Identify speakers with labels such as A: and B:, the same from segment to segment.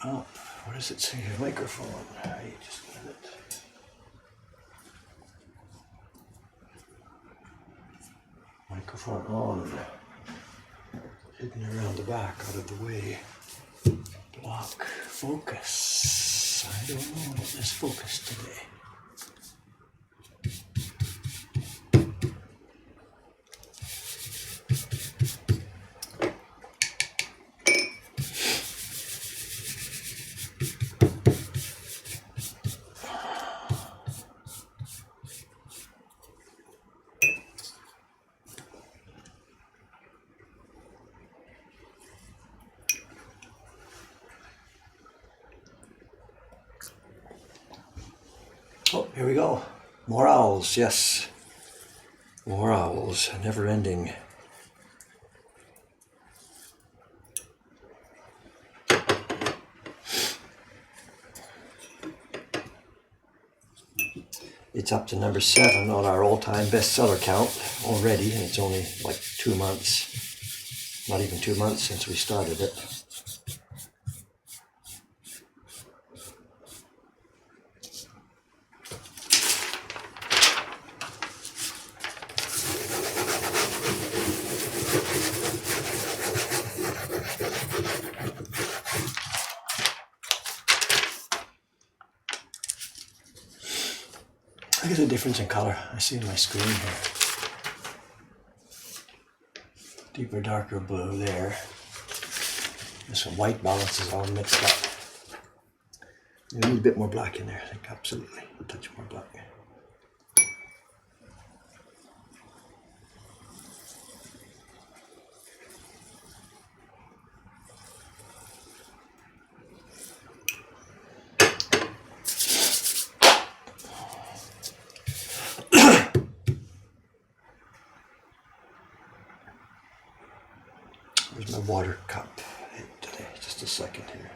A: Up. What does it say here? Microphone. Right, just a minute. Microphone on. Hidden around the back, out of the way. Block. Focus. I don't know about this focus today. Oh, here we go. More owls, yes. More owls, never ending. It's up to number 7 on our all-time bestseller count already, and it's only like 2 months. Not even 2 months since we started it. Look at the difference in color I see in my screen here. Deeper, darker blue there. This one, white balance is all mixed up. You need a bit more black in there, I think, absolutely. A touch more black. Where's my water cup today? Just a second here.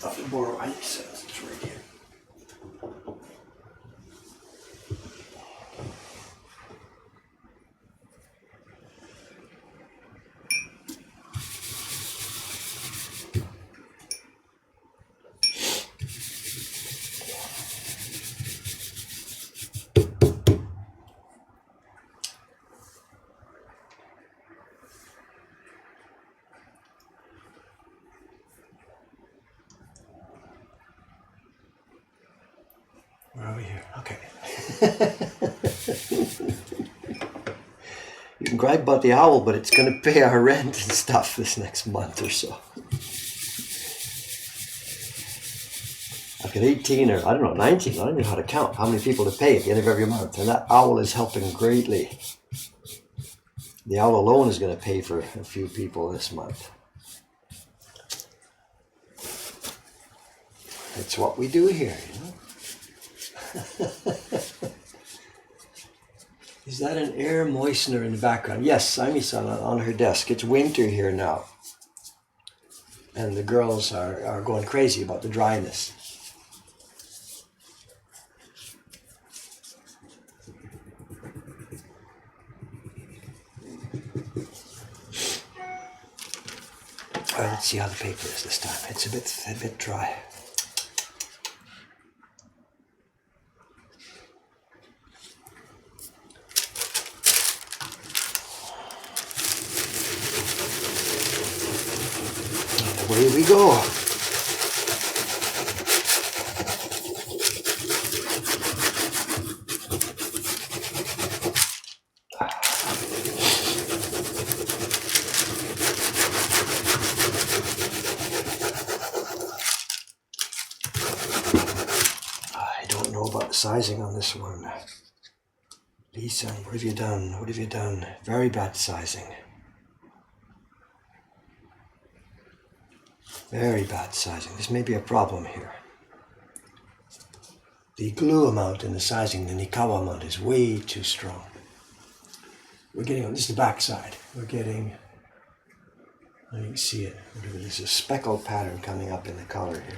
A: I'll borrow ice. It's right here. Where are we here? Okay. You can gripe about the owl, but it's going to pay our rent and stuff this next month or so. I've got 18 or, I don't know, 19. I don't even know how to count how many people to pay at the end of every month. And that owl is helping greatly. The owl alone is going to pay for a few people this month. It's what we do here, you know. Is that an air moistener in the background? Yes, Sami's on her desk. It's winter here now. And the girls are going crazy about the dryness. All right, let's see how the paper is this time. It's a bit dry. Away we go. I don't know about the sizing on this one. Lisa, what have you done? What have you done? Very bad sizing. Very bad sizing. This may be a problem here. The glue amount in the sizing, the Nikawa amount, is way too strong. We're getting, this is the back side. We're getting, I can see it. There's a speckled pattern coming up in the color here.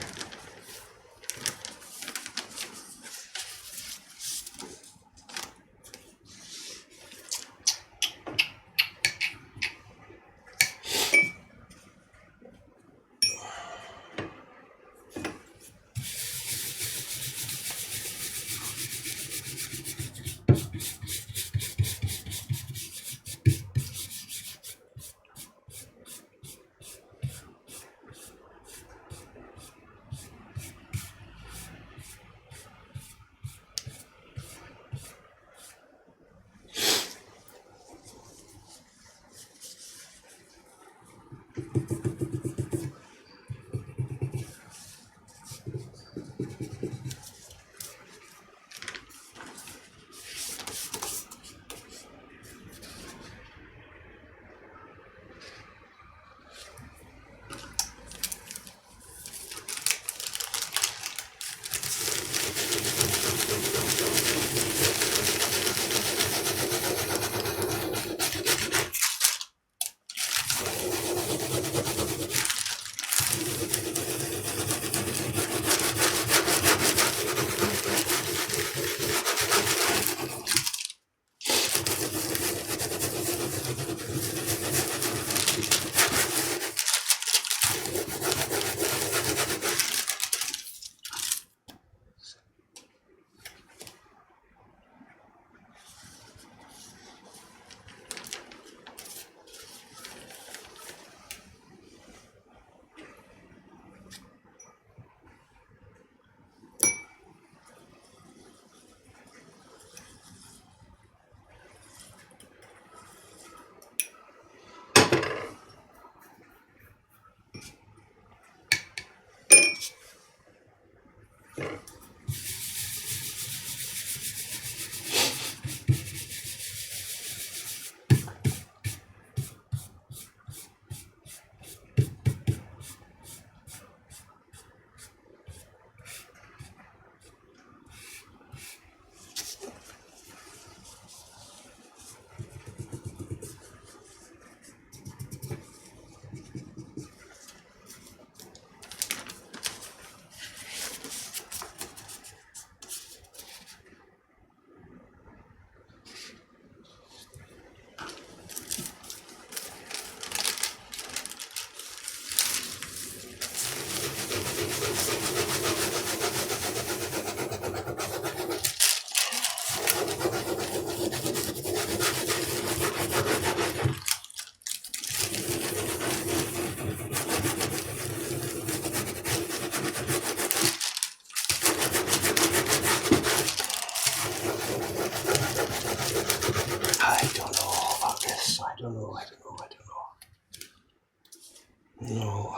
A: No.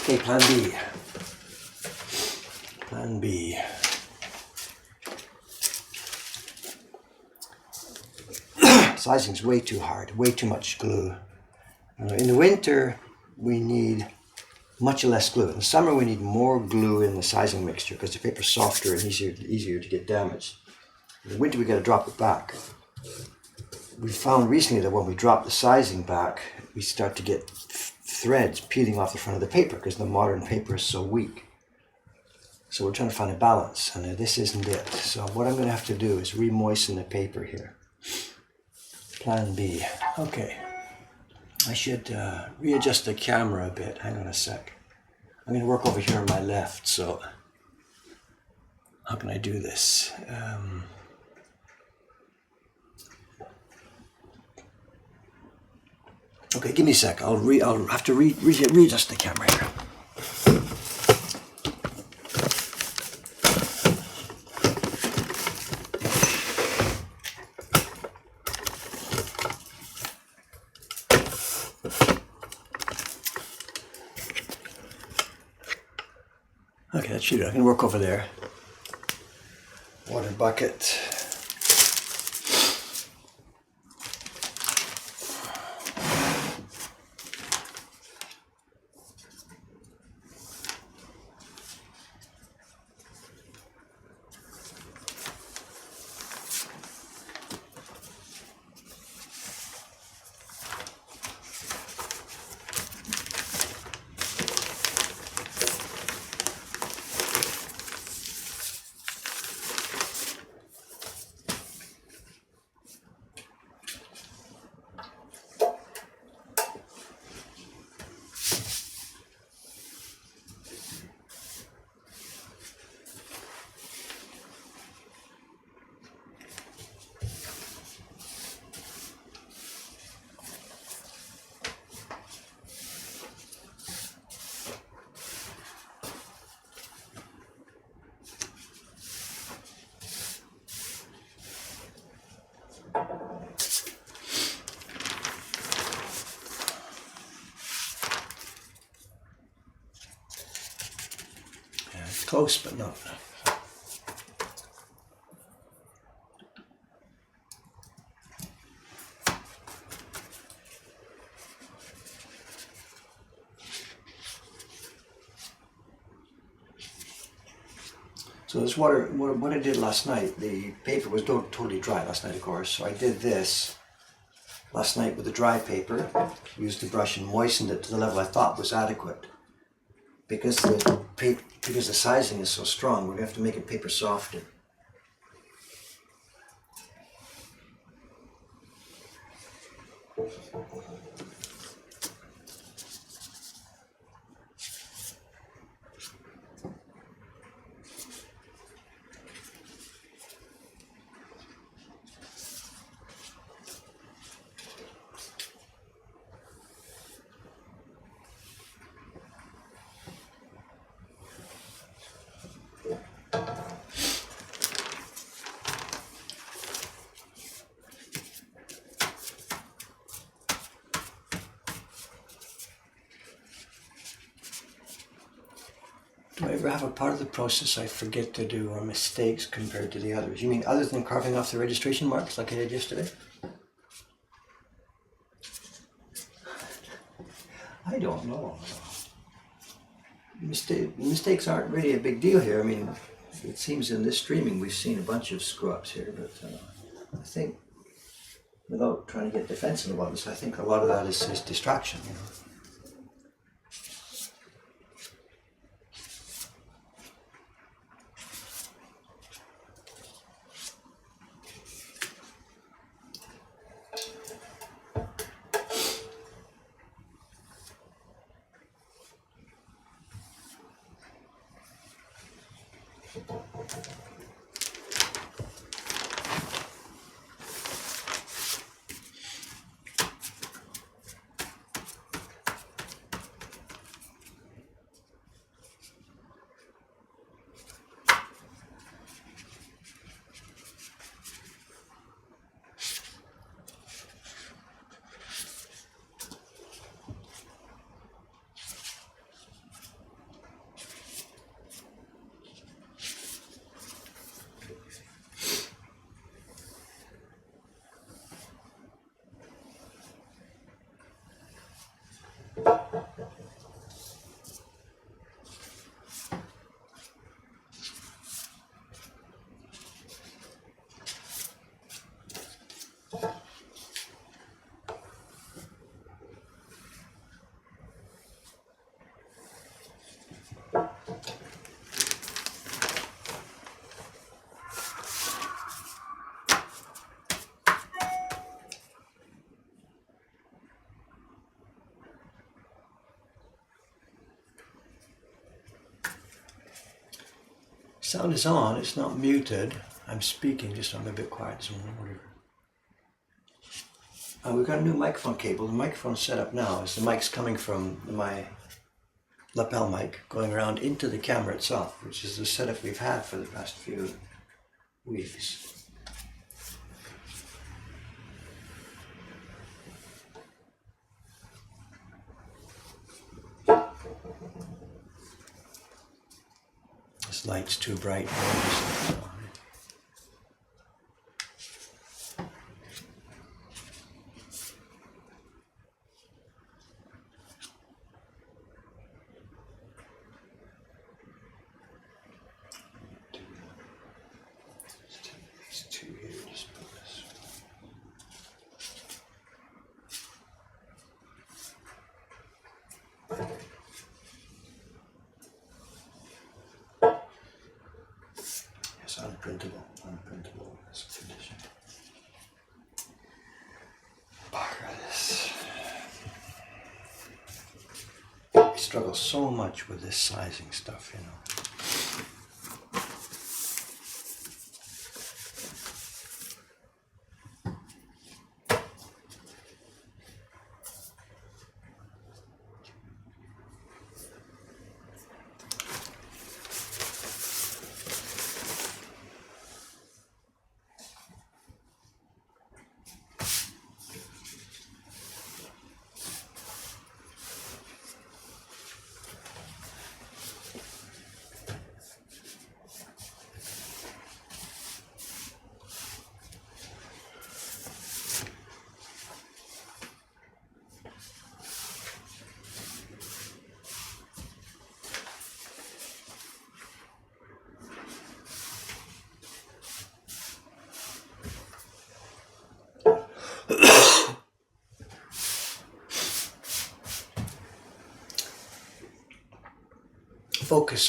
A: Okay, plan B. Plan B. Sizing's way too hard, way too much glue. In the winter, we need much less glue. In the summer, we need more glue in the sizing mixture because the paper's softer and easier to get damaged. In the winter, we got to drop it back. We found recently that when we drop the sizing back, we start to get threads peeling off the front of the paper because the modern paper is so weak. So we're trying to find a balance, and this isn't it. So what I'm going to have to do is re-moisten the paper here. Plan B. Okay. I should readjust the camera a bit. Hang on a sec. I'm going to work over here on my left, so how can I do this? Okay, give me a sec. I'll have to readjust the camera here. Okay, that should do. I can work over there. Water bucket. Close, but not. So this water, what I did last night, the paper was totally dry last night, of course. So I did this last night with the dry paper, used the brush and moistened it to the level I thought was adequate. Because the sizing is so strong, we're going to have to make it paper softer. Do I ever have a part of the process I forget to do or mistakes compared to the others? You mean other than carving off the registration marks like I did yesterday? I don't know. Mistakes aren't really a big deal here. I mean, it seems in this streaming we've seen a bunch of screw-ups here, but I think, without trying to get defensive about this, I think a lot of that is distraction, you know. Sound is on, it's not muted. I'm speaking, just I'm a bit quiet, so whatever. We've got a new microphone cable. The microphone's set up now. As the mic's coming from my lapel mic, going around into the camera itself, which is the setup we've had for the past few weeks. This light's too bright. Unprintable as a condition. I struggle so much with this sizing stuff, you know.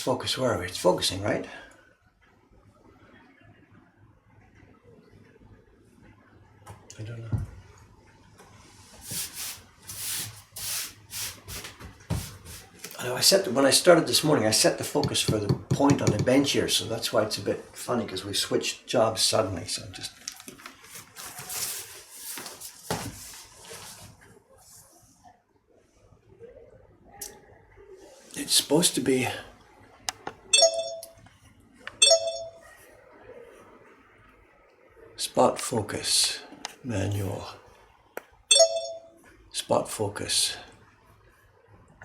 A: Focus, where are we? It's focusing, right? I don't know. I know when I started this morning, I set the focus for the point on the bench here, so that's why it's a bit funny, because we switched jobs suddenly. So just it's supposed to be spot focus, manual, spot focus,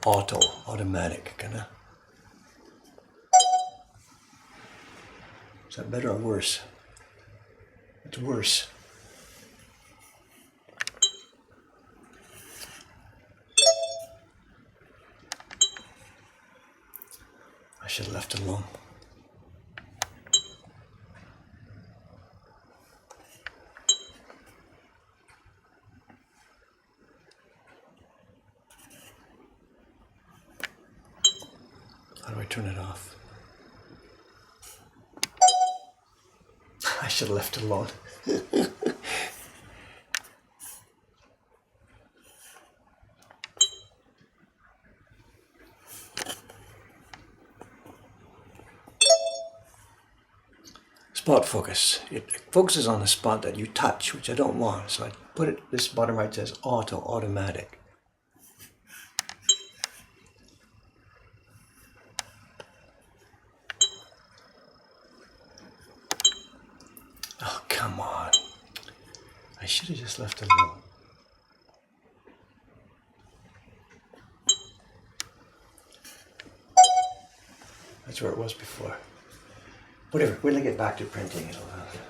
A: automatic, kinda. Is that better or worse? It's worse. I should have left it alone. How do I turn it off? I should have left it alone. Spot focus. It focuses on the spot that you touch, which I don't want. So I put it, this bottom right says automatic. Oh, come on. I should have just left it alone. That's where it was before. Whatever, when I get back to printing, it'll have.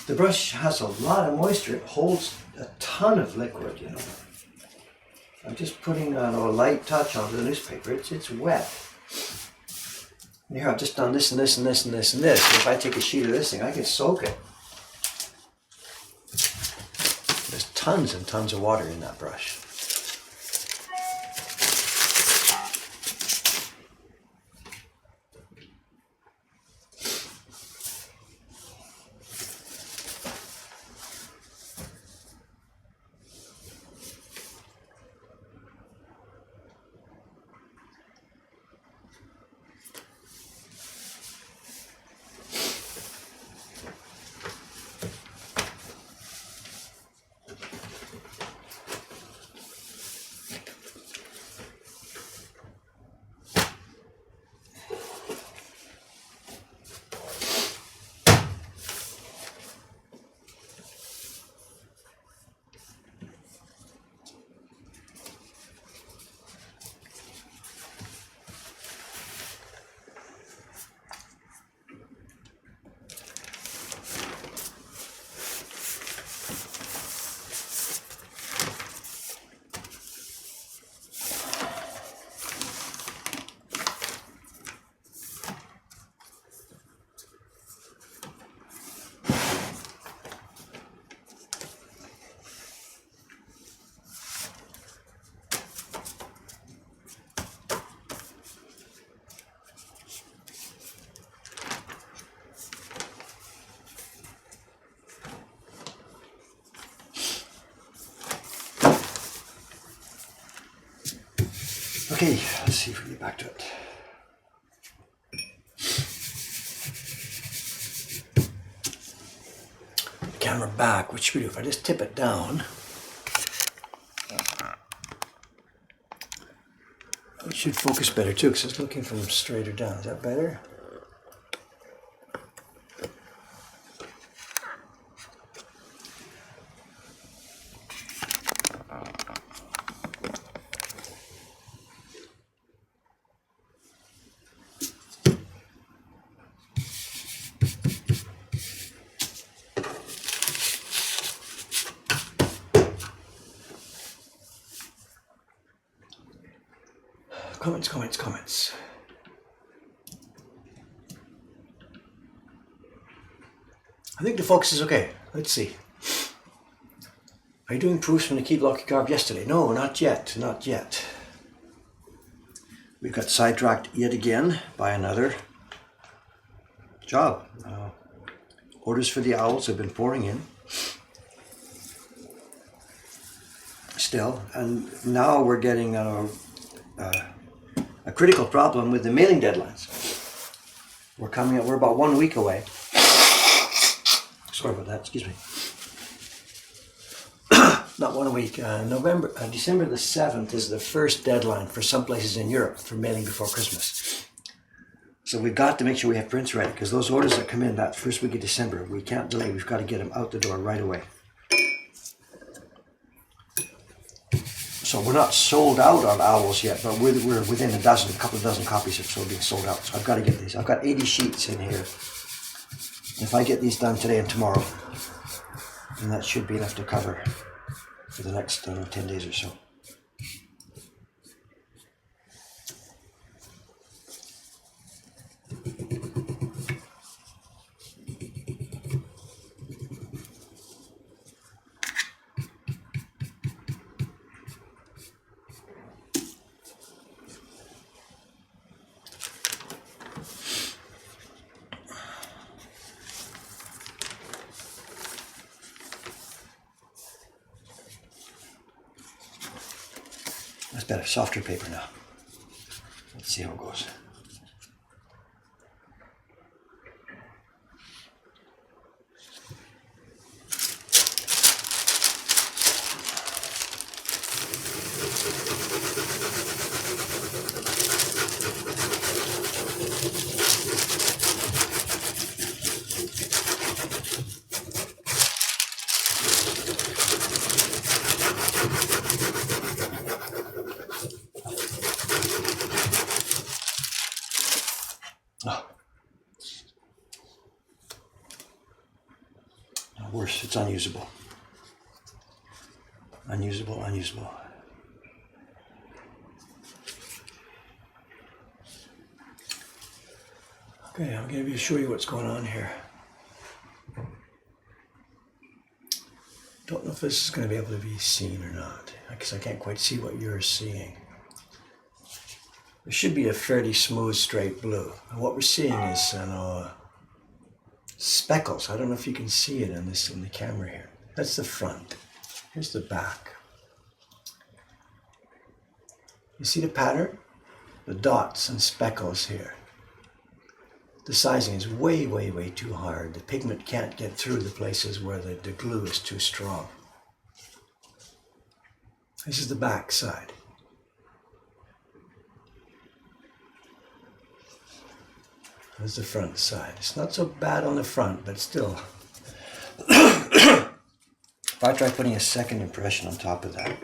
A: The brush has a lot of moisture. It holds a ton of liquid, you know. I'm just putting a light touch onto the newspaper. It's wet. And here I've just done this and this and this and this and this. If I take a sheet of this thing, I can soak it. There's tons and tons of water in that brush. Okay, let's see if we can get back to it. The camera back, what should we do? If I just tip it down, it should focus better too, because it's looking from straighter down. Is that better? Comments. I think the focus is okay. Let's see. Are you doing proofs from the key block you carved yesterday? No, not yet. We got sidetracked yet again by another job. Orders for the owls have been pouring in still, and now we're getting a critical problem with the mailing deadlines. We're about 1 week away. Sorry about that, excuse me. Not 1 week. December the 7th is the first deadline for some places in Europe for mailing before Christmas. So we've got to make sure we have prints ready, because those orders that come in that first week of December, we can't delay. We've got to get them out the door right away. So we're not sold out on owls yet, but we're within a couple of dozen copies or so being sold out. So I've got to get these. I've got 80 sheets in here. If I get these done today and tomorrow, then that should be enough to cover for the next 10 days or so. That's better, softer paper now. Let's see how it goes. Worse, it's unusable. Unusable. Okay, I'm going to show you what's going on here. Don't know if this is going to be able to be seen or not, because I can't quite see what you're seeing. It should be a fairly smooth, straight blue. And what we're seeing is speckles. I don't know if you can see it in the camera here. That's the front. Here's the back. You see the pattern? The dots and speckles here. The sizing is way, way, way too hard. The pigment can't get through the places where the glue is too strong. This is the back side. There's the front side. It's not so bad on the front, but still. If I try putting a second impression on top of that.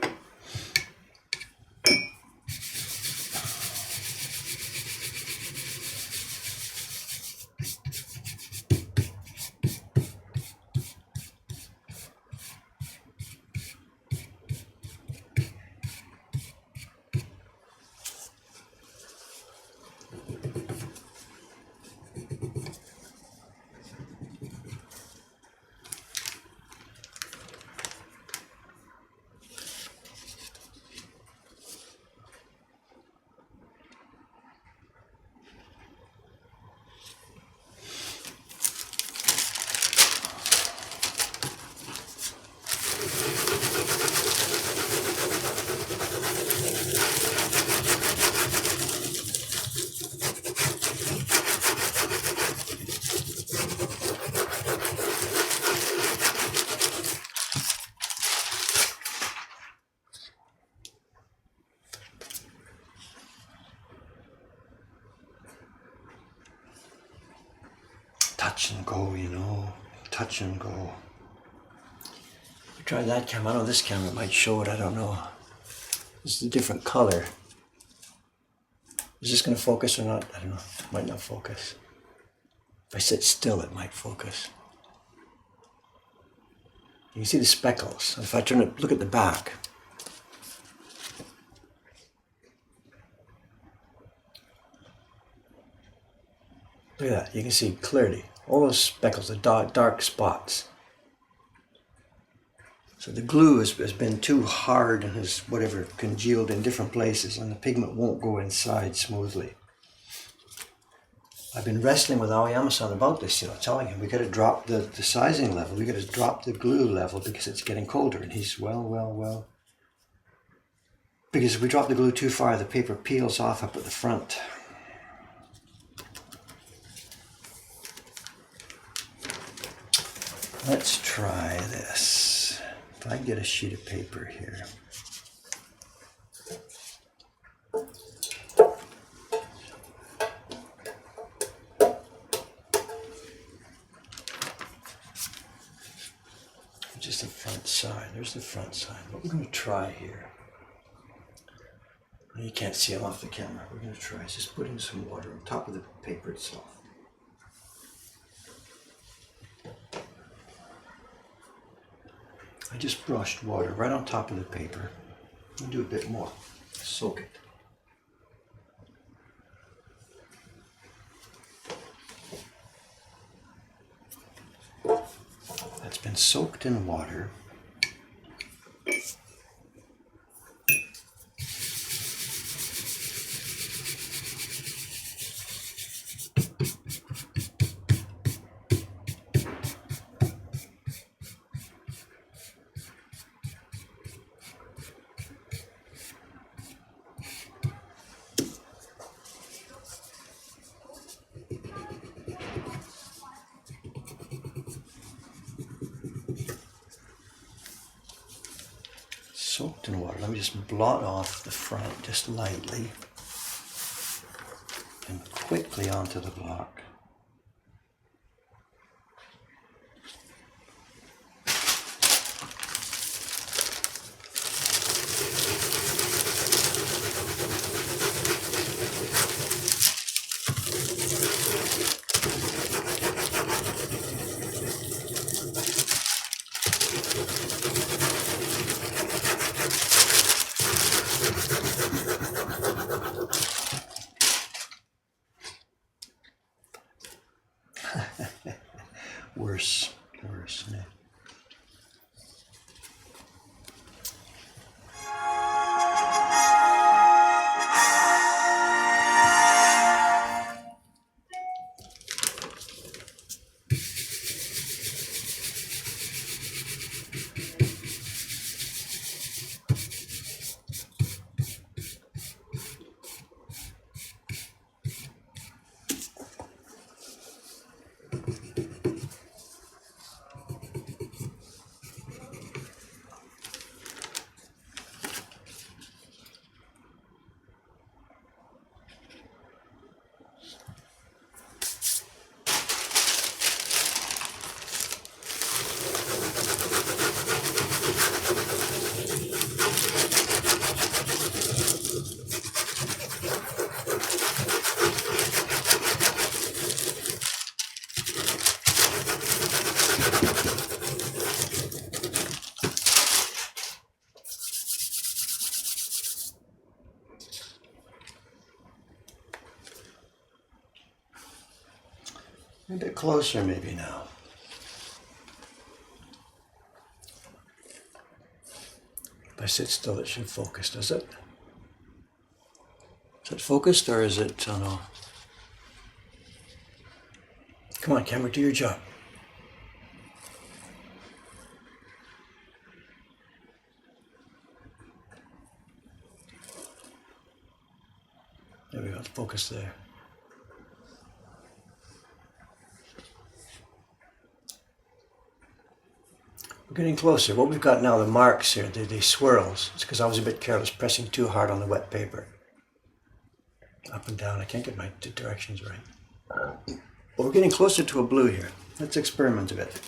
A: Touch and go, you know, touch and go. Try that camera. I know this camera might show it, I don't know. This is a different color. Is this going to focus or not? I don't know. It might not focus. If I sit still, it might focus. You can see the speckles. If I turn it, look at the back. Look at that. You can see clearly all those speckles, the dark spots. So the glue has been too hard and has whatever congealed in different places, and the pigment won't go inside smoothly. I've been wrestling with Aoyama-san about this, telling him we got to drop the sizing level, we got to drop the glue level because it's getting colder. And he's, well. Because if we drop the glue too far, the paper peels off up at the front. Let's try this. If I get a sheet of paper here. Just the front side. There's the front side. What we're going to try here. You can't see them off the camera. We're going to try is just putting some water on top of the paper itself. I just brushed water right on top of the paper. I'll do a bit more. Soak it. That's been soaked in water. Soaked in water. Let me just blot off the front just lightly and quickly onto the block. Worse. Yeah. A bit closer maybe now. If I sit still, it should focus, does it? Is it focused or is it, oh no. Come on, camera, do your job. There we go, focus there. We're getting closer. What we've got now, the marks here, the swirls. It's because I was a bit careless, pressing too hard on the wet paper. Up and down, I can't get my directions right. But we're getting closer to a blue here. Let's experiment a bit.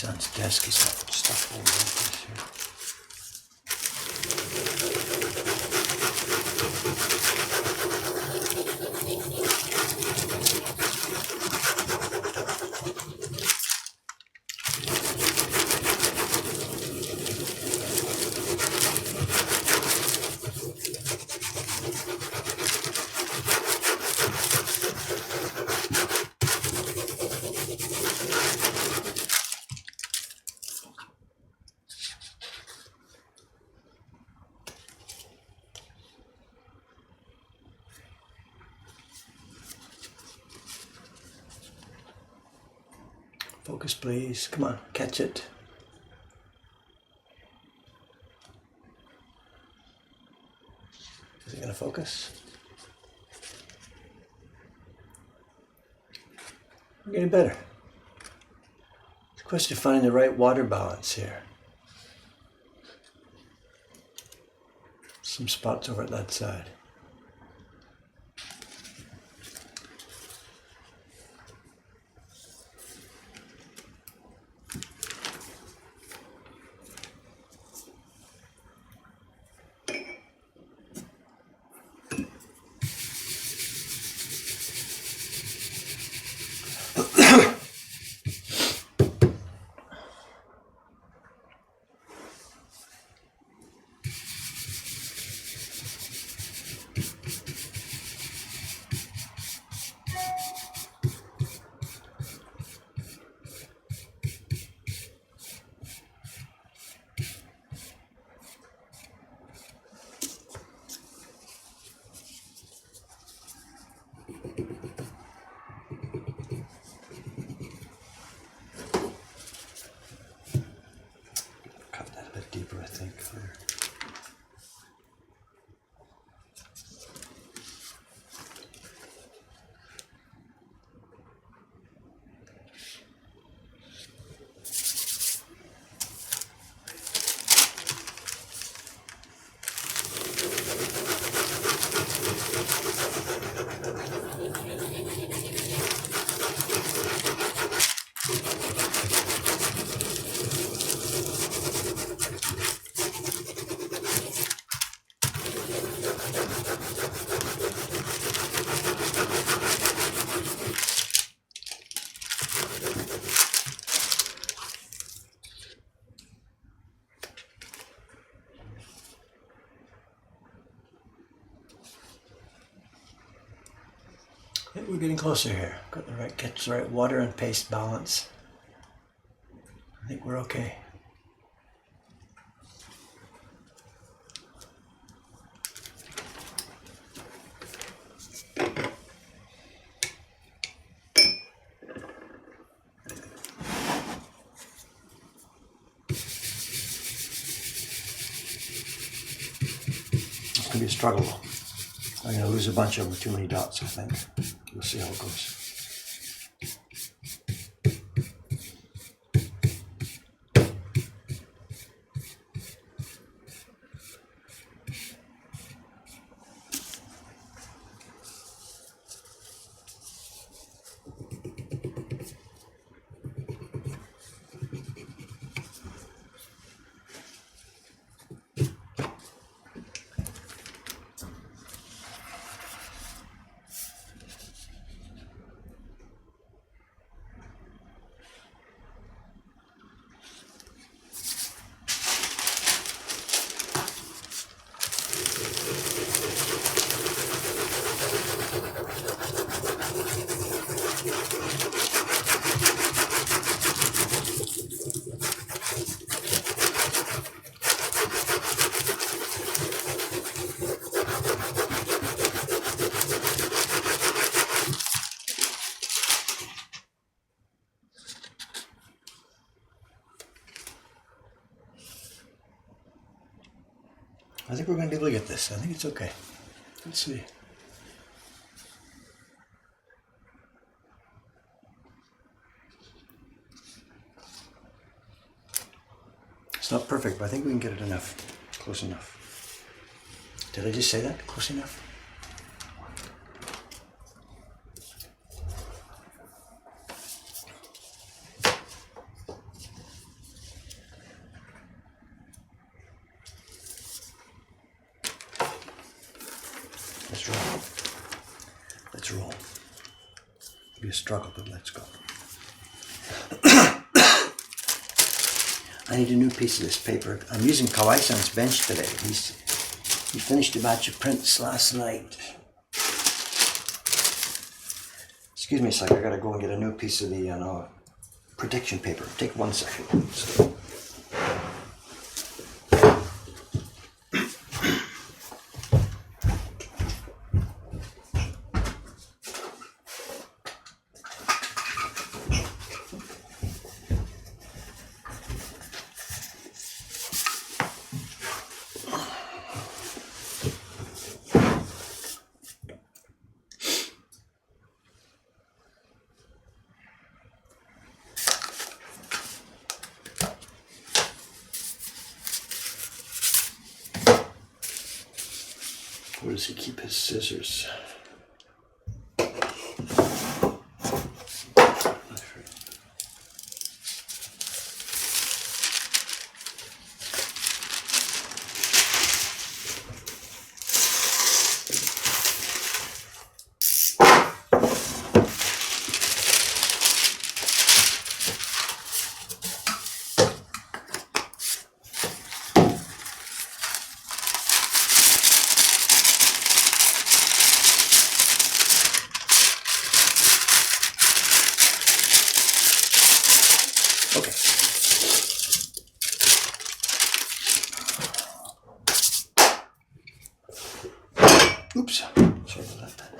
A: son's desk is got stuff all over the place here. Focus, please. Come on, catch it. Is it going to focus? We're getting better. It's a question of finding the right water balance here. Some spots over at that side. Deeper, I think. There. I think we're getting closer here. Got the right, catch the right water and paste balance. I think we're okay. It's gonna be a struggle. I'm going to lose a bunch of them with too many dots, I think. We'll see how it goes. I think we're going to be able to get this. I think it's okay. Let's see. It's not perfect, but I think we can get it enough. Close enough. Did I just say that? Close enough? Let's roll. Let's roll. It'll be a struggle, but let's go. I need a new piece of this paper. I'm using Kawai-san's bench today. He finished a batch of prints last night. Excuse me a sec, I gotta go and get a new piece of the protection paper. Take 1 second. Where does he keep his scissors? Okay. Oops. Sorry about that.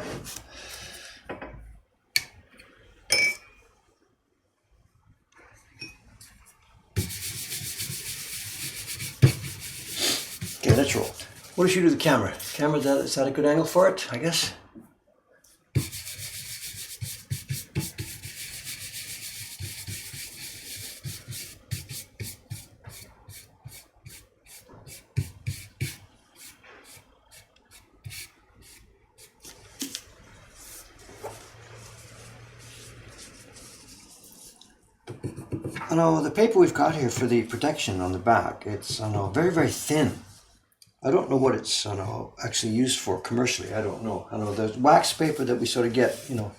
A: Okay, let's roll. What does she do to the camera? Camera, is that a good angle for it, I guess? I know the paper we've got here for the protection on the back, it's very, very thin. I don't know what it's actually used for commercially. I don't know. The wax paper that we sort of get, in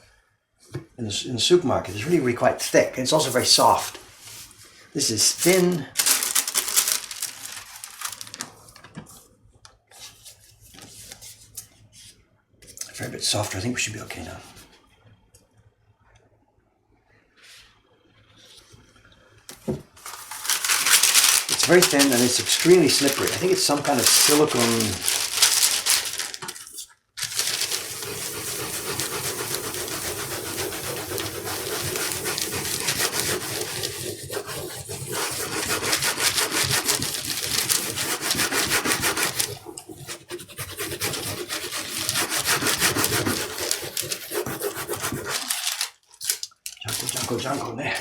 A: the supermarket is really, really quite thick. And it's also very soft. This is thin. A fair bit softer. I think we should be okay now. It's very thin and it's extremely slippery. I think it's some kind of silicone. Jungle there.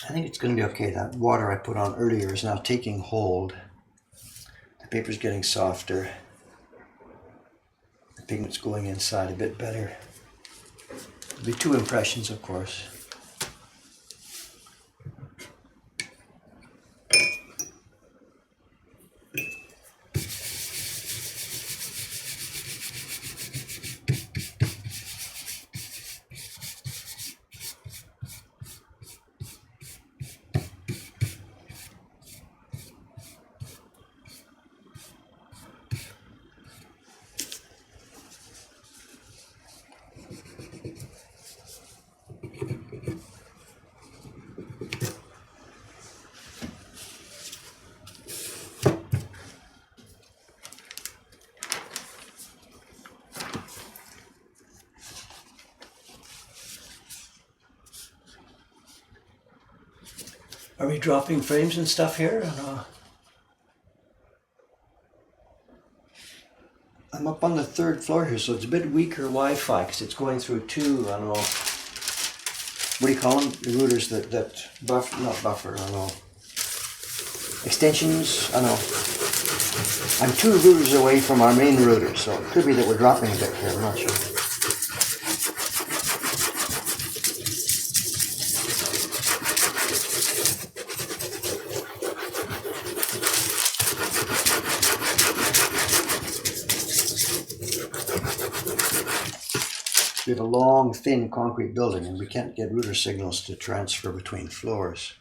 A: I think it's going to be okay. That water I put on earlier is now taking hold. The paper's getting softer. The pigment's going inside a bit better. There'll be 2 impressions, of course. Are we dropping frames and stuff here? I'm up on the 3rd floor here, so it's a bit weaker Wi-Fi because it's going through 2, I don't know, what do you call them? The routers that buffer, not buffer, I don't know. Extensions, I don't know. I'm 2 routers away from our main router, so it could be that we're dropping a bit here, I'm not sure. We have a long, thin concrete building and we can't get router signals to transfer between floors.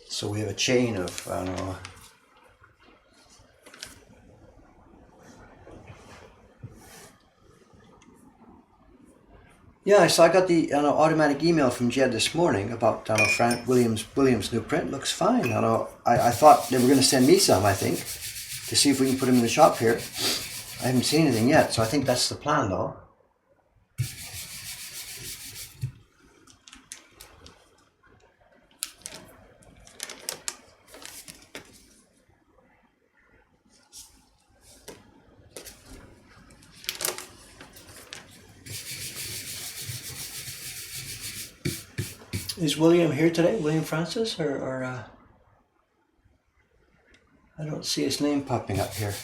A: So we have a chain of, I don't know, yeah, so I got the automatic email from Jed this morning about Frank Williams' new print. Looks fine. I thought they were going to send me some, I think, to see if we can put them in the shop here. I haven't seen anything yet, so I think that's the plan, though. Is William here today? William Francis? Or I don't see his name popping up here.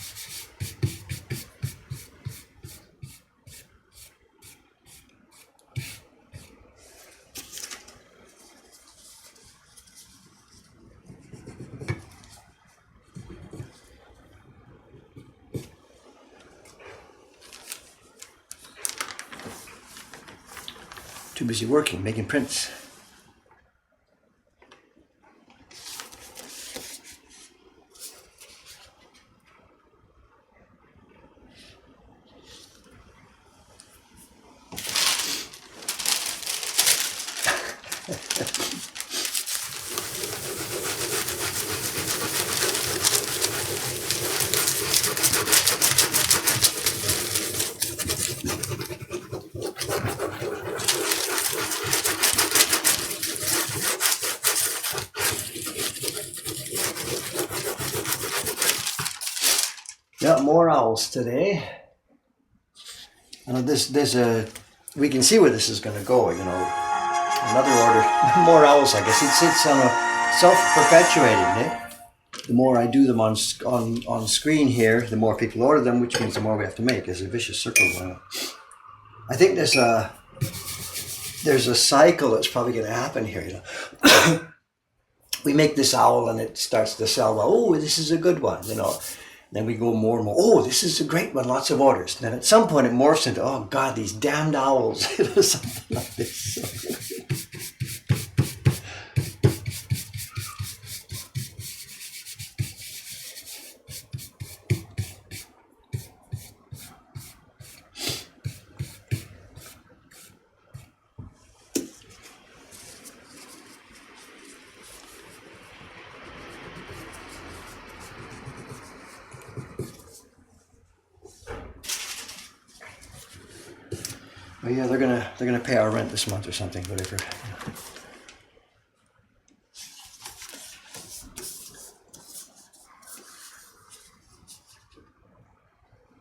A: Too busy working, making prints. Yeah, more owls today. We can see where this is going to go, Another order, more owls, I guess. It's on a self-perpetuating, The more I do them on screen here, the more people order them, which means the more we have to make. There's a vicious circle going on. I think there's a cycle that's probably going to happen here, We make this owl and it starts to sell. Well, oh, this is a good one, Then we go more and more. Oh, this is a great one. Lots of orders. And then at some point it morphs into, oh God, these damned owls. Something like this. Oh yeah, they're gonna pay our rent this month or something, whatever.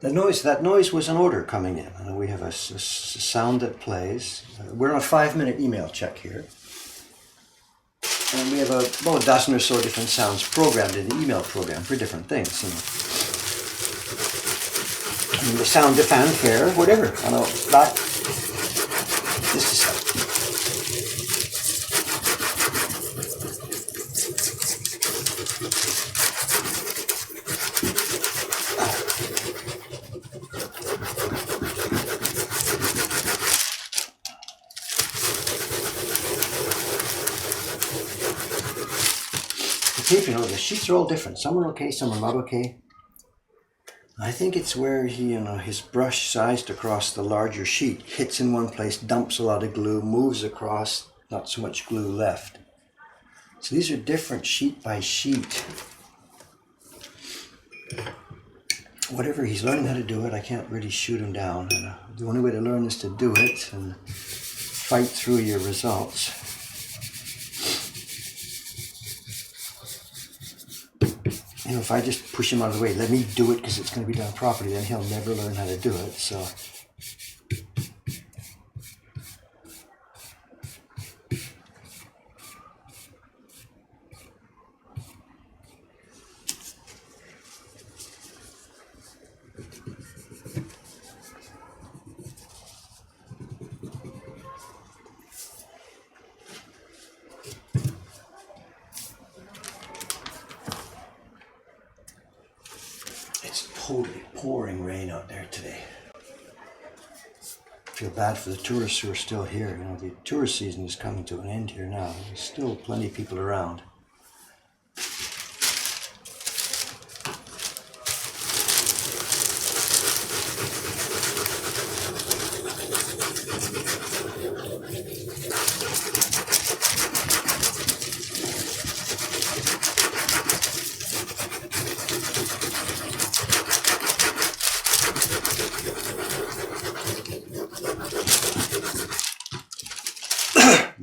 A: That noise was an order coming in. We have a sound that plays. We're on a 5-minute email check here. And we have about a dozen or so different sounds programmed in the email program for different things. I mean, the sound to fanfare, whatever. I know that. Just a second. The tape, you know, the sheets are all different. Some are okay, some are not okay. I think it's where he, his brush sized across the larger sheet, hits in one place, dumps a lot of glue, moves across, not so much glue left. So these are different sheet by sheet. Whatever, he's learning how to do it. I can't really shoot him down. The only way to learn is to do it and fight through your results. You know, if I just push him out of the way, let me do it because it's going to be done properly, then he'll never learn how to do it. So it's totally pouring rain out there today. I feel bad for the tourists who are still here. You know, the tourist season is coming to an end here now. There's still plenty of people around.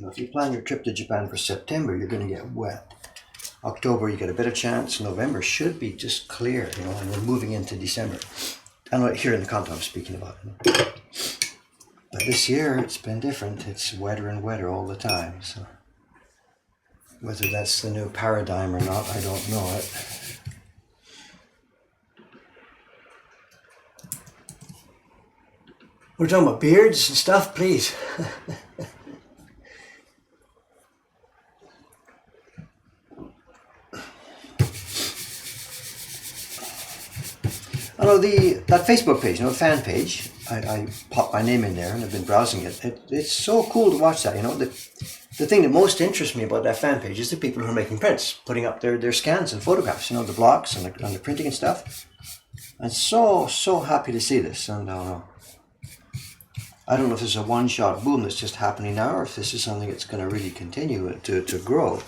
A: If you plan your trip to Japan for September, you're going to get wet. October, you get a bit of chance. November should be just clear, you know, and we're moving into December. I know here in the continent I'm speaking about. But this year, it's been different. It's wetter and wetter all the time. So whether that's the new paradigm or not, I don't know it. We're talking about beards and stuff, please. I know that Facebook page, fan page, I popped my name in there and I've been browsing it. It's so cool to watch that, The thing that most interests me about that fan page is the people who are making prints, putting up their scans and photographs, the blocks and the printing and stuff. I'm so happy to see this. And I don't know if this is a one-shot boom that's just happening now or if this is something that's going to really continue to grow.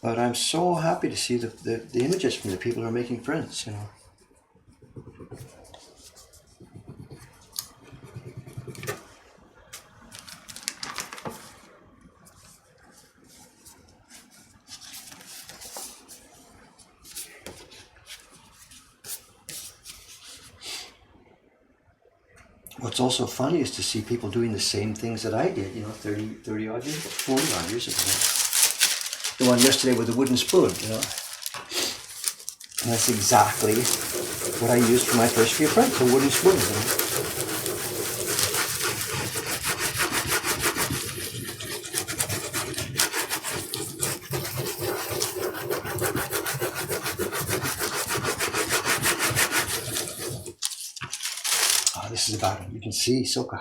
A: But I'm so happy to see the images from the people who are making prints, What's also funny is to see people doing the same things that I did, 30 odd years, 40 odd years ago. The one yesterday with the wooden spoon, And that's exactly what I used for my first few prints, a wooden spoon. This is about it. You can see, so good.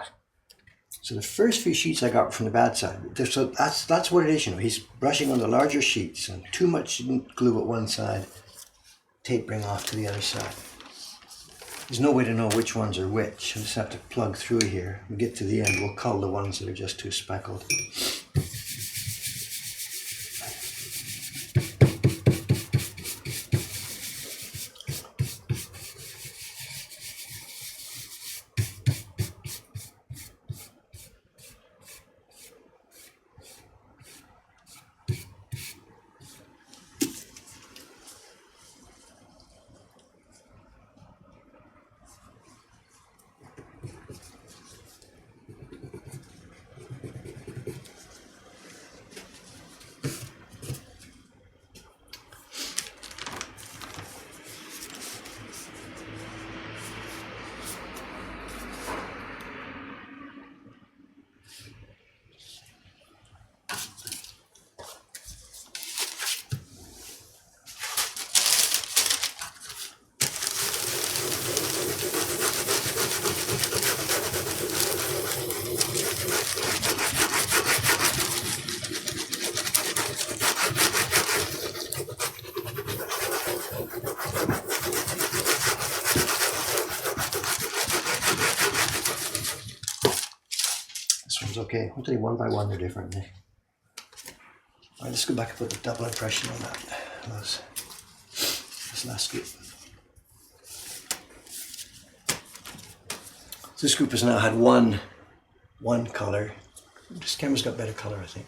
A: So the first few sheets I got from the bad side. So that's what it is, He's brushing on the larger sheets and too much glue at one side, tapering off to the other side. There's no way to know which ones are which. I just have to plug through here. When we get to the end, we'll cull the ones that are just too speckled. It's okay. Hopefully one by one they're different. Alright, let's go back and put the double impression on that. This last scoop. So this group has now had one color. This camera's got better color, I think.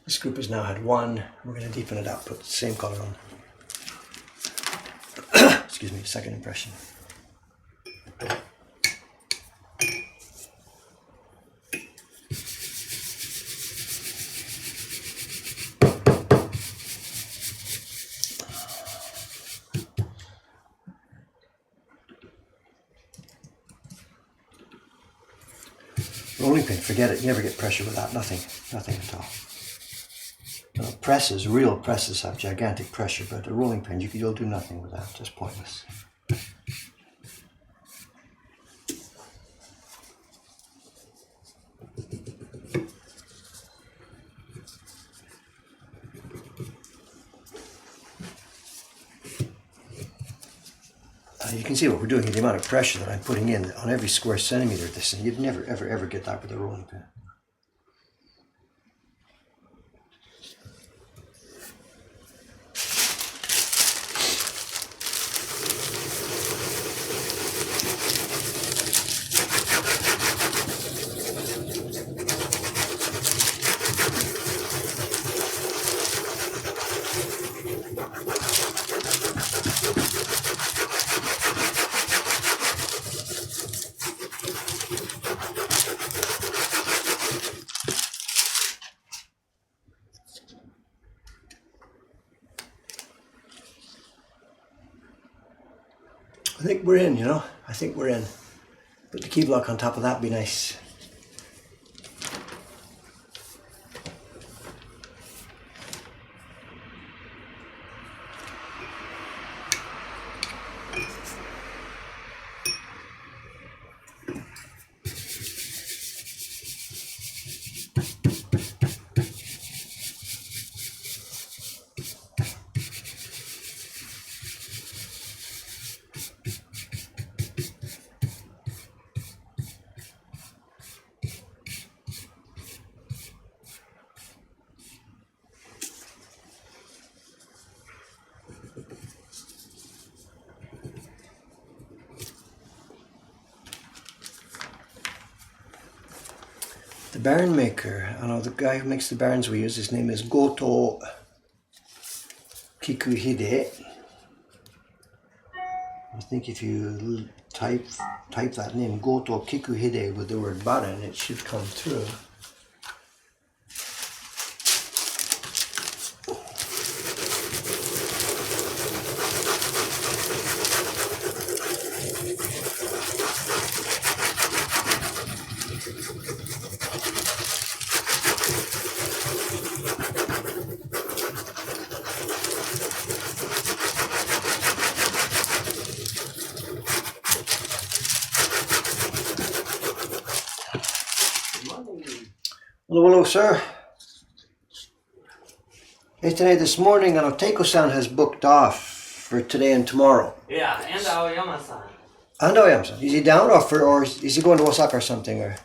A: This group has now had one. We're going to deepen it up, put the same color on. Excuse me, second impression. Rolling pin, forget it. You never get pressure with that. Nothing at all. Real presses have gigantic pressure, but a rolling pin, you'll do nothing with that. Just pointless. You can see what we're doing here, the amount of pressure that I'm putting in on every square centimeter of this thing. You'd never, ever get that with a rolling pin. I think we're in, I think we're in. Put the key block on top of that would be nice. The bearing maker, the guy who makes the bearings we use, his name is Goto Kikuhide. I think if you type that name, Goto Kikuhide, with the word button, it should come through. Hello, sir. Yesterday, this morning, Teiko-san has booked off for today and tomorrow.
B: Yeah, and Aoyama-san.
A: And Aoyama-san. Is he down or is he going to Osaka or something? Or?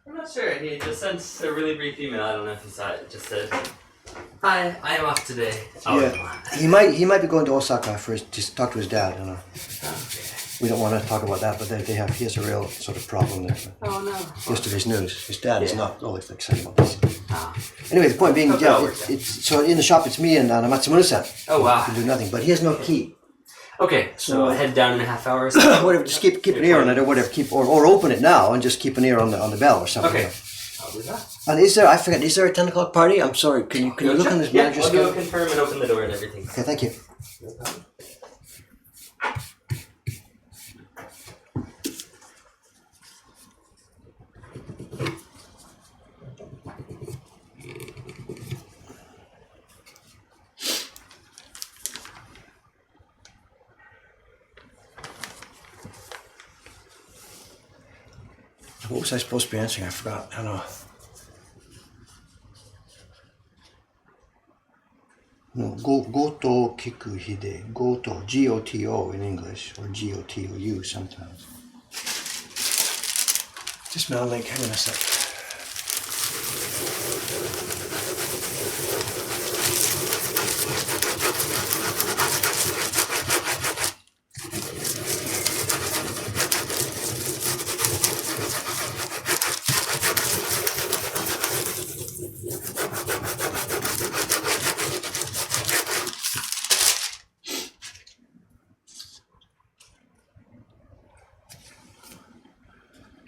B: I'm not sure. He just sent a really brief email. I don't know if you saw it. It just said, "Hi, I am off today."
A: Yeah, he might be going to Osaka to talk to his dad.
B: Okay.
A: We don't want to talk about that, but he has a real sort of problem there.
B: Oh no.
A: Yesterday's news. His dad is not always excited about this.
B: Oh.
A: Anyway, the point being, so in the shop it's me and Matsumura-san.
B: Oh wow.
A: He can do nothing, but he has no key.
B: Okay, so head down in a half hour.
A: Whatever, just keep an ear on it or whatever. Or open it now and just keep an ear on the bell or something.
B: Okay. I'll do that.
A: And is there a 10 o'clock party? I'm sorry. Can you look on this manager's
B: schedule? I'll go confirm and open the door and everything.
A: Okay, thank you.
B: No problem.
A: What was I supposed to be answering? I forgot. I don't know. No, Goto Kikuhide. Goto, G-O-T-O in English, or G-O-T-O-U sometimes. Just malink, hang on a sec.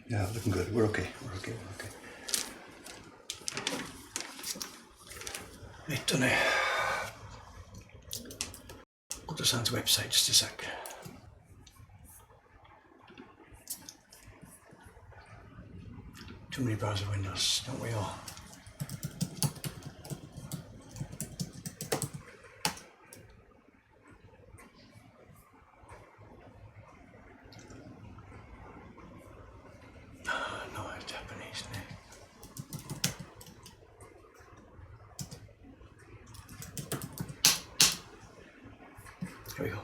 A: Yeah, looking good. We're okay. We're okay. We're okay. Right, done. Go to Sam's website just a sec. Too many browser windows, don't we all? No, it's Japanese. Here we go.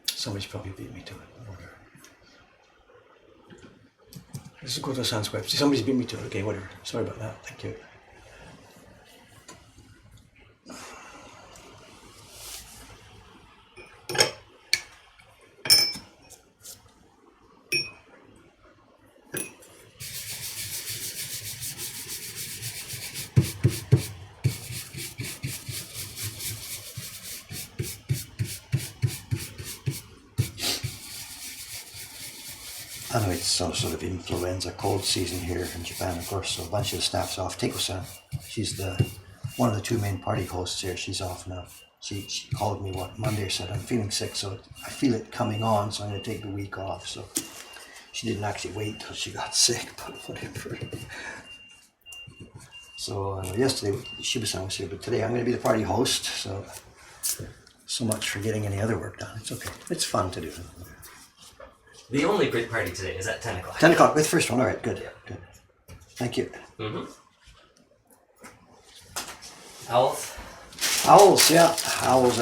A: Somebody's probably beat me to it. Whatever. Let's go to Sans website. Somebody's beat me to it. Okay, whatever. Sorry about that. Thank you. I know it's some sort of influenza cold season here in Japan, of course, so a bunch of the staff's off. Teiko-san, she's one of the two main party hosts here. She's off now. She called me Monday, said I'm feeling sick, so I feel it coming on, so I'm going to take the week off. So she didn't actually wait till she got sick, but whatever. So yesterday Shiba-san was here, but today I'm going to be the party host. So much for getting any other work done. It's okay. It's fun to do.
B: The only great party today is at 10 o'clock.
A: 10 o'clock with the first one. All right, good. Yeah. Good. Thank you.
B: Mm-hmm. Owls?
A: Owls, yeah. Owls.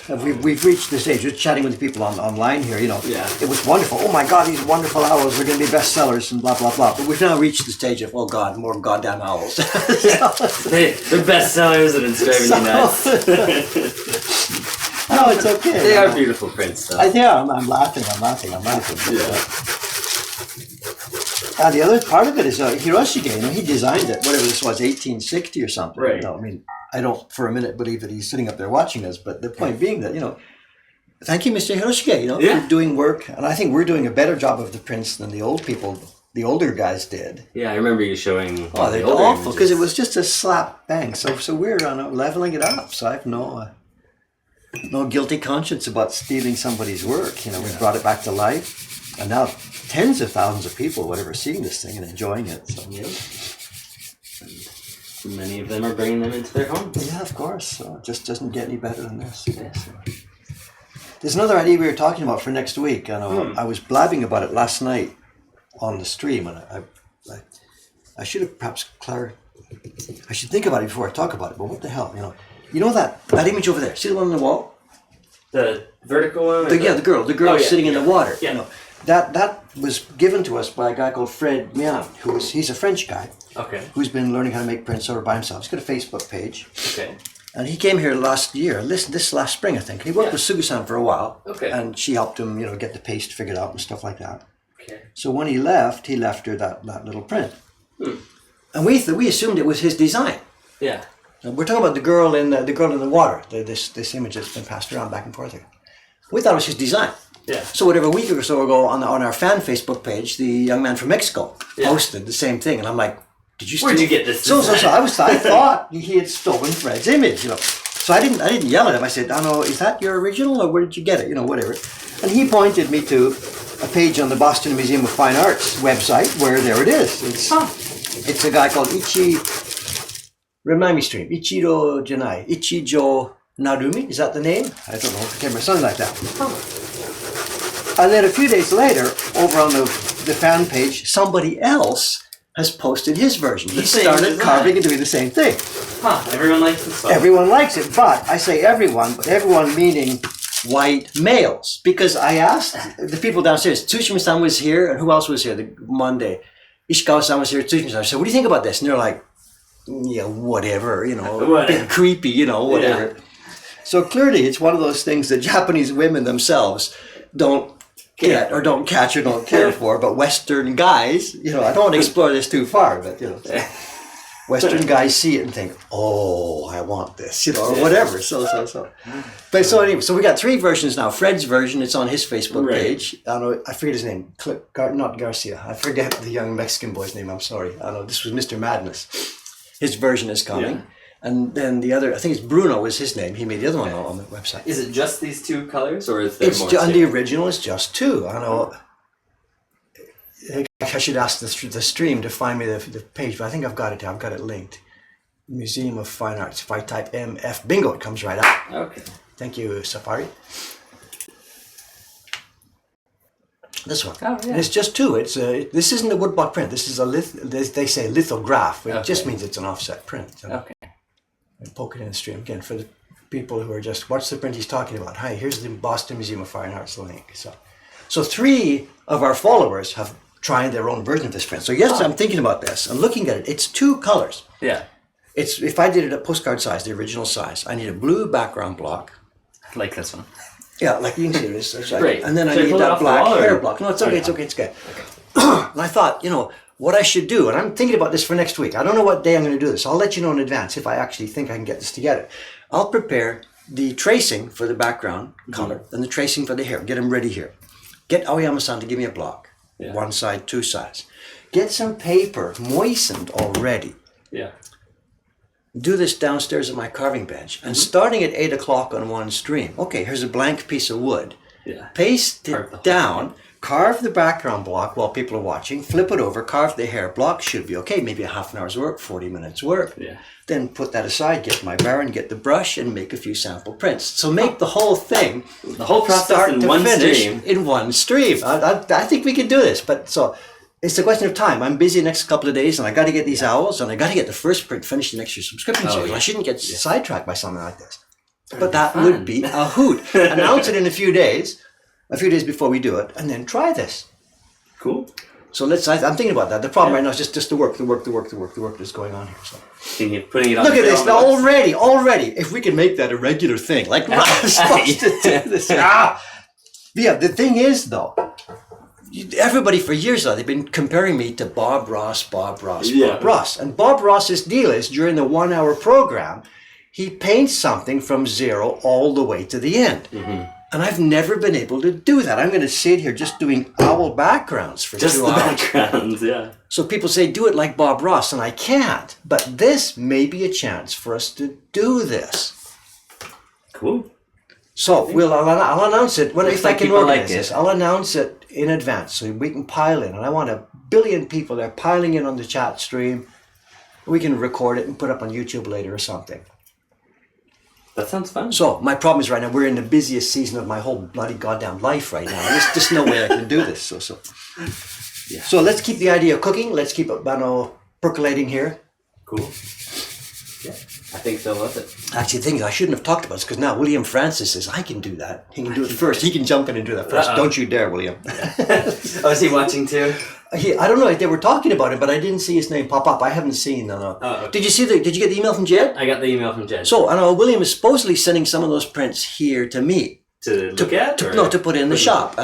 A: We've reached the stage. We're chatting with the people online here, you know.
B: Yeah.
A: It was wonderful. Oh my God, these wonderful owls are going to be bestsellers and blah, blah, blah. But we've now reached the stage of, oh God, more goddamn owls.
B: They're bestsellers and it's driving you nuts.
A: No, it's okay.
B: They are beautiful prints, though.
A: Yeah, I'm laughing.
B: Yeah.
A: And the other part of it is Hiroshige, you know, he designed it, whatever this was, 1860 or something.
B: Right.
A: You know, I mean, I don't for a minute believe that he's sitting up there watching us, but the point being that, you know, thank you, Mr. Hiroshige, you know, for doing work. And I think we're doing a better job of the prints than the older guys did.
B: Yeah, I remember you showing.
A: Oh, they're awful, because it was just a slap bang. So we're leveling it up. So I have no guilty conscience about stealing somebody's work. You know, we brought it back to life, and now tens of thousands of people, whatever, seeing this thing and enjoying it. So.
B: Yeah. And many of them are bringing them into their homes.
A: Yeah, of course. So it just doesn't get any better than this. Yeah. So. There's another idea we were talking about for next week. I was blabbing about it last night on the stream, and I should have perhaps I should think about it before I talk about it. But what the hell, you know? You know that image over there? See the one on the wall?
B: The vertical one?
A: The girl sitting in the water.
B: Yeah.
A: You know, that was given to us by a guy called Fred Mian, he's a French guy.
B: Okay.
A: Who's been learning how to make prints over by himself. He's got a Facebook page.
B: Okay.
A: And he came here last year, this last spring, I think. He worked with Sugu-san for a while. Okay. And she helped him, you know, get the paste figured out and stuff like that. Okay. So when he left her that little print. And we assumed it was his design.
B: Yeah.
A: And we're talking about the girl in the water. This image that's been passed around back and forth here. We thought it was his design. Yeah. So whatever, a week or so ago on our fan Facebook page, the young man from Mexico posted the same thing, and I'm like, "Did you?
B: Where'd you get this?"
A: So I thought he had stolen Fred's image, you know. So I didn't yell at him. I said, "I know, is that your original, or where did you get it? You know, whatever." And he pointed me to a page on the Boston Museum of Fine Arts website where there it is. It's a guy called Remind me, stream. Ichiro Janai. Ichijo Narumi, is that the name? I don't know. I can't remember, something like that. And then a few days later, over on the fan page, somebody else has posted his version. He started carving and doing the same thing.
B: Everyone likes this stuff.
A: Everyone likes it, but I say everyone, but everyone meaning
C: white males. Because I asked the people downstairs, Tsushima-san was here, and who else was here the Monday? Ishikawa-san was here, Tsushima-san. I said, what do you think about this? And they're like, yeah, whatever, a bit creepy, whatever. Yeah. So clearly it's one of those things that Japanese women themselves don't get or don't catch or don't care for, but Western guys, I don't want to explore this too far, but Western guys see it and think, oh, I want this, or whatever. So. But so anyway, so we got 3 versions now. Fred's version, it's on his Facebook page. I forget his name. Not Garcia. I forget the young Mexican boy's name. I'm sorry. This was Mr. Madness. His version is coming. Yeah. And then the other, I think it's Bruno was his name. He made the other one on the website.
B: Is it just these 2 colors, or is there more?
C: On the original, it's just 2. I should ask the stream to find me the page, but I think I've got it. I've got it linked. Museum of Fine Arts. If I type MF, bingo, it comes right up.
B: Okay.
C: Thank you, Safari. This one.
B: Oh, yeah.
C: And it's just 2. This isn't a woodblock print. This is they say lithograph. It just means it's an offset print.
B: Okay.
C: And poke it in the stream again for the people who are just, what's the print he's talking about? Hi, here's the Boston Museum of Fine Arts link. So 3 of our followers have tried their own version of this print. So yes, I'm thinking about this. I'm looking at it. It's 2 colors.
B: Yeah.
C: It's if I did it at postcard size, the original size, I need a blue background block.
B: Like this one.
C: Yeah, like you can see this. That's right.
B: Great.
C: And then I need that black hair block. No, it's okay. It's okay. It's good. And I thought, what I should do, and I'm thinking about this for next week. I don't know what day I'm going to do this. I'll let you know in advance if I actually think I can get this together. I'll prepare the tracing for the background color and the tracing for the hair. Get them ready here. Get Aoyama-san to give me a block. Yeah. 1 side, 2 sides. Get some paper moistened already.
B: Yeah.
C: Do this downstairs at my carving bench. And starting at 8 o'clock on one stream. Okay, here's a blank piece of wood.
B: Yeah.
C: Paste it down. Carve the background block while people are watching. Flip it over. Carve the hair block. Should be okay. Maybe a half an hour's work, 40 minutes work.
B: Yeah.
C: Then put that aside. Get my baron, get the brush, and make a few sample prints. So make the whole thing,
B: the whole process in one stream.
C: In one stream. I think we can do this. But so it's a question of time. I'm busy the next couple of days, and I got to get these owls, and I got to get the first print finished the next year's subscription series. I shouldn't get sidetracked by something like this. But that would be a hoot. Announce it in a few days before we do it, and then try this.
B: Cool.
C: So I'm thinking about that. The problem right now is just the work that's going on here. So.
B: Putting it on.
C: Look at this now already. If we can make that a regular thing, like Rob's supposed to do this. Yeah, the thing is though, everybody for years now, they've been comparing me to Bob Ross. And Bob Ross's deal is during the 1 hour program, he paints something from 0 all the way to the end. Mm-hmm. And I've never been able to do that. I'm going to sit here just doing owl backgrounds for 2 hours.
B: Just the backgrounds, yeah.
C: So people say, do it like Bob Ross, and I can't. But this may be a chance for us to do this.
B: Cool.
C: So I'll announce it if I can organize this. I'll announce it in advance so we can pile in. And I want 1 billion people there piling in on the chat stream. We can record it and put it up on YouTube later or something.
B: That sounds fun.
C: So my problem is right now we're in the busiest season of my whole bloody goddamn life right now. There's just no way I can do this. So let's keep the idea cooking. Let's keep it percolating here.
B: Cool. Yeah, I think they'll love it.
C: Actually, the thing is, I shouldn't have talked about this because now William Francis says I can do that. He can do it first. He can jump in and do that first. Don't you dare, William.
B: Oh, is he watching too?
C: I don't know. They were talking about it, but I didn't see his name pop up. I haven't seen.
B: Okay.
C: Did you get the email from Jed?
B: I got the email from Jed.
C: So William is supposedly sending some of those prints here to me
B: to look at.
C: To put in the shop.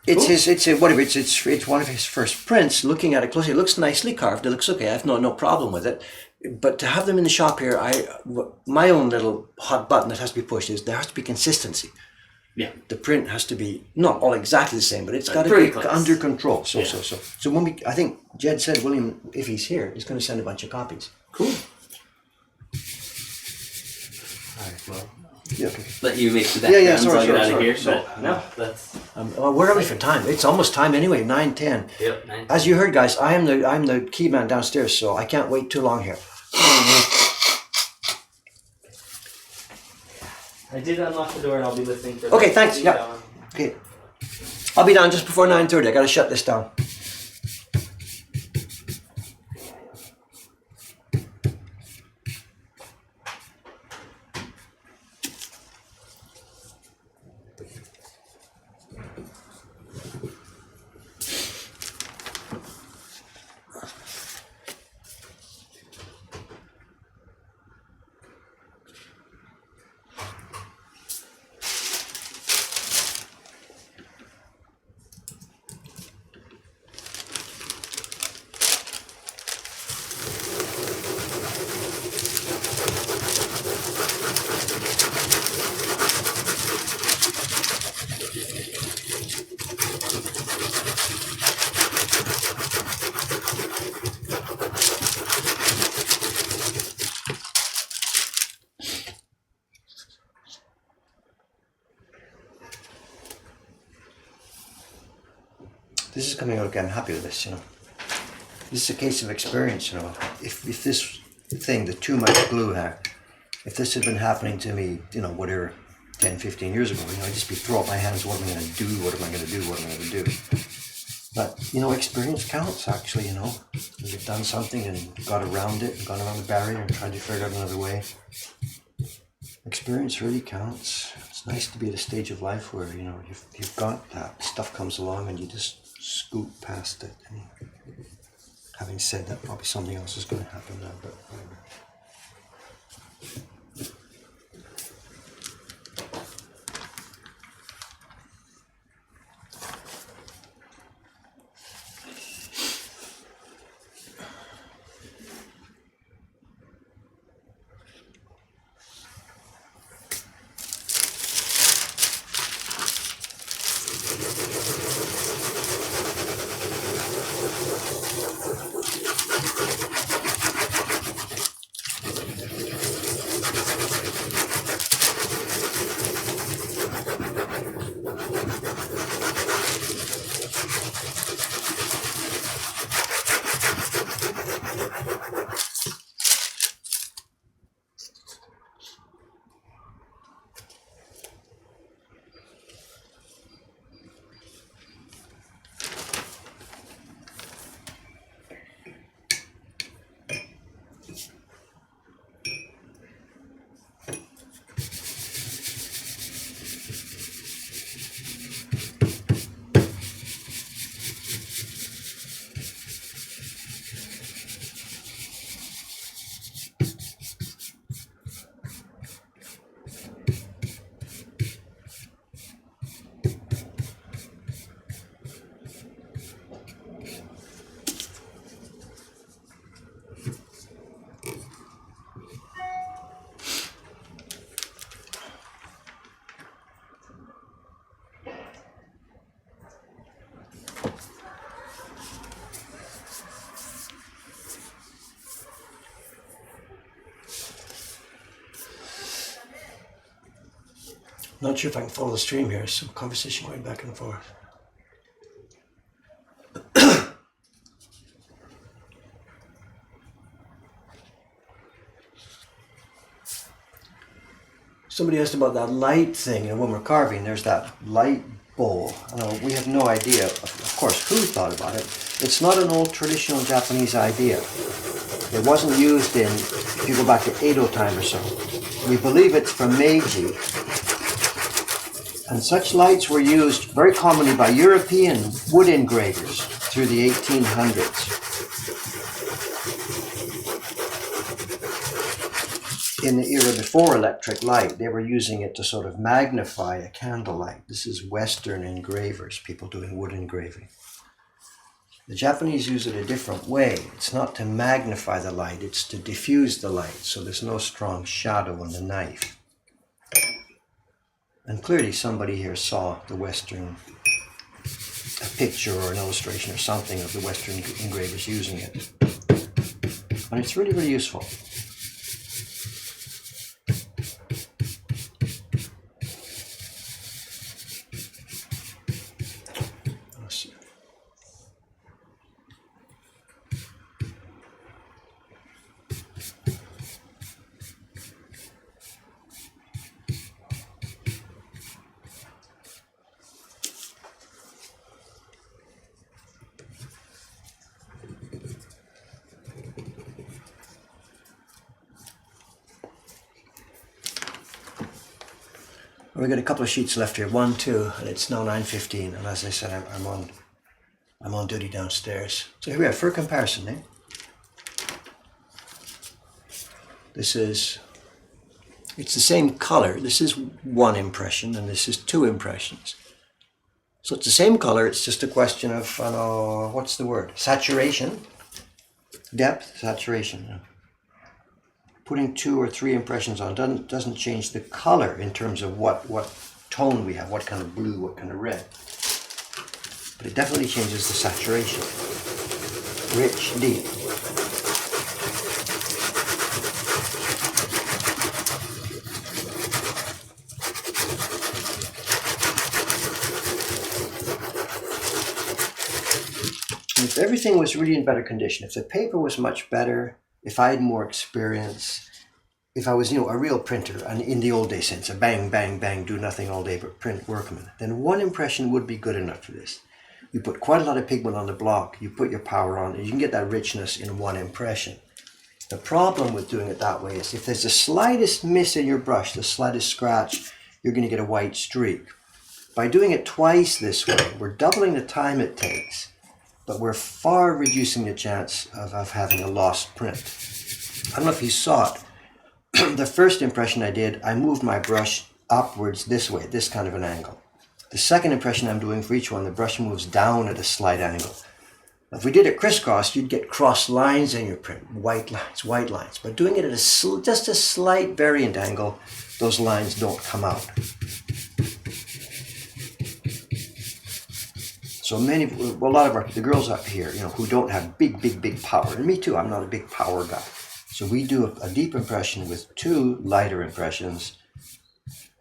C: It's one of his first prints. Looking at it closely, it looks nicely carved. It looks okay. I have no problem with it. But to have them in the shop here, my own little hot button that has to be pushed is there has to be consistency.
B: Yeah.
C: The print has to be not all exactly the same, but it's got to be under control. So I think Jed said William, if he's here, is going to send a bunch of copies.
B: Cool. All right. Well.
C: Yeah, okay.
B: Let you make the background
C: sorry,
B: get out of here.
C: So,
B: no, that's.
C: Where are we for time? It's almost time anyway. 9:10.
B: Yep. 9:10.
C: As you heard, guys, I'm the key man downstairs, so I can't wait too long here.
B: I did unlock the door, and I'll be listening for.
C: Okay, thanks. Yeah. Okay. I'll be down just before 9:30. I got to shut this down. this is coming out okay. I'm happy with this, you know. This is a case of experience, you know. If this thing, the too much glue hair, if this had been happening to me, you know, whatever, 10, 15 years ago, you know, I'd just be throwing up my hands, what am I going to do, what am I going to do, what am I going to do? But, you know, experience counts, actually, you know. You've done something and got around it, gone around the barrier and tried to figure out another way. Experience really counts. It's nice to be at a stage of life where, you know, you've got that, stuff comes along and you just scoot past it. And having said that, probably something else is going to happen now, but whatever. Not sure if I can follow the stream here. Some conversation going back and forth. Somebody asked about that light thing, and when we're carving, there's that light bowl. We have no idea, of course, who thought about it. It's not an old traditional Japanese idea. It wasn't used in, if you go back to Edo time or so. We believe it's from Meiji. And such lights were used very commonly by European wood engravers through the 1800s. In the era before electric light, they were using it to sort of magnify a candlelight. This is Western engravers, people doing wood engraving. The Japanese use it a different way. It's not to magnify the light, it's to diffuse the light, so there's no strong shadow on the knife. And clearly somebody here saw the Western, a picture or an illustration or something of the Western engravers using it. And it's really, really useful. We've got a couple of sheets left here, 1, 2, and it's now 9:15. And as I said, I'm on duty downstairs. So here we are for comparison. It's the same color. This is one impression, and this is 2 impressions. So it's the same color. It's just a question of what's the word? Saturation, depth, saturation. Putting 2 or 3 impressions on doesn't change the color in terms of what tone we have, what kind of blue, what kind of red. But it definitely changes the saturation. Rich, deep. if everything was really in better condition, if the paper was much better, if I had more experience, if I was, a real printer, and in the old day sense, a bang, bang, bang, do nothing all day but print workman, then one impression would be good enough for this. You put quite a lot of pigment on the block, you put your power on, and you can get that richness in one impression. The problem with doing it that way is if there's the slightest miss in your brush, the slightest scratch, you're going to get a white streak. By doing it twice this way, we're doubling the time it takes, but we're far reducing the chance of having a lost print. I don't know if you saw it. The first impression I did, I moved my brush upwards this way, this kind of an angle. The second impression I'm doing for each one, the brush moves down at a slight angle. If we did it crisscross, you'd get cross lines in your print, white lines. But doing it at just a slight variant angle, those lines don't come out. So a lot of the girls up here, who don't have big power, and me too, I'm not a big power guy. So we do a deep impression with two lighter impressions,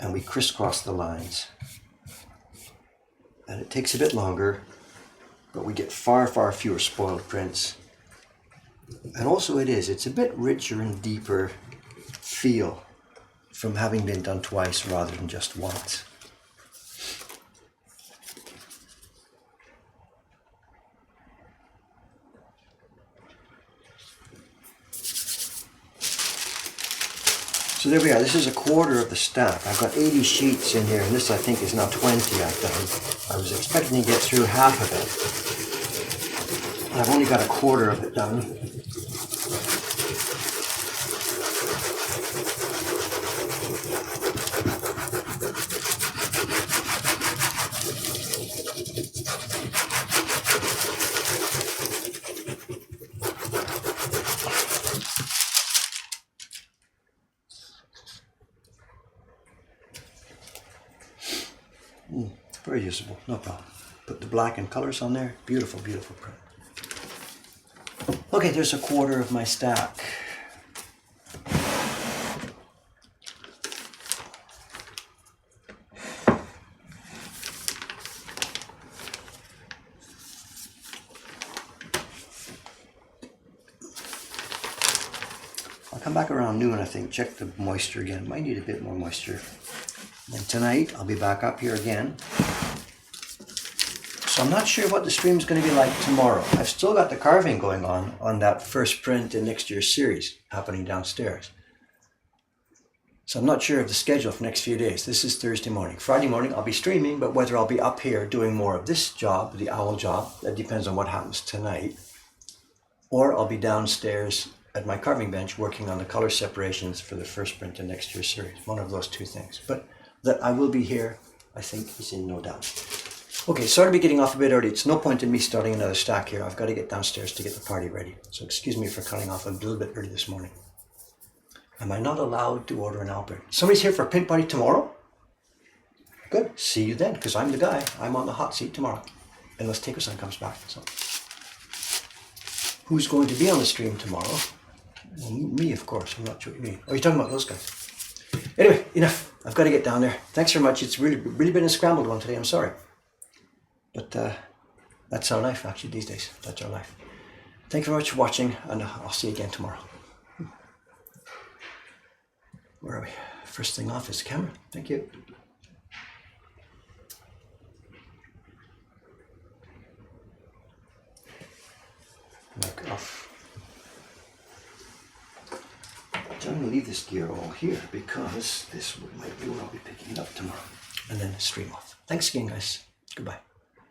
C: and we crisscross the lines. And it takes a bit longer, but we get far fewer spoiled prints. And also it's a bit richer and deeper feel from having been done twice rather than just once. So there we are. This is a quarter of the stack. I've got 80 sheets in here, and this I think is now 20 I've done. I was expecting to get through half of it. I've only got a quarter of it done. Very usable, no problem. Put the black and colors on there. Beautiful print. Okay, there's a quarter of my stack. I'll come back around noon, I think, check the moisture again. Might need a bit more moisture. And tonight, I'll be back up here again. So I'm not sure what the stream's going to be like tomorrow. I've still got the carving going on that first print in next year's series happening downstairs. So I'm not sure of the schedule for the next few days. This is Thursday morning. Friday morning, I'll be streaming, but whether I'll be up here doing more of this job, the owl job, that depends on what happens tonight, or I'll be downstairs at my carving bench working on the color separations for the first print in next year's series. One of those two things. But that I will be here, I think, is in no doubt. Okay, sorry to be getting off a bit early. It's no point in me starting another stack here. I've got to get downstairs to get the party ready. So excuse me for cutting off a little bit early this morning. Am I not allowed to order an Albert? Somebody's here for a print party tomorrow? Good. See you then, because I'm the guy. I'm on the hot seat tomorrow. Unless Tinkerson comes back. So, who's going to be on the stream tomorrow? Well, me, of course. I'm not sure what you mean. Oh, you're talking about those guys. Anyway, enough. I've got to get down there. Thanks very much. It's really been a scrambled one today. I'm sorry. But that's our life, actually, these days. That's our life. Thank you very much for watching, and I'll see you again tomorrow. Where are we? First thing off is the camera. Thank you. Mic off. I'm going to leave this gear all here because this might be what I'll be picking up tomorrow. And then stream off. Thanks again, guys. Goodbye.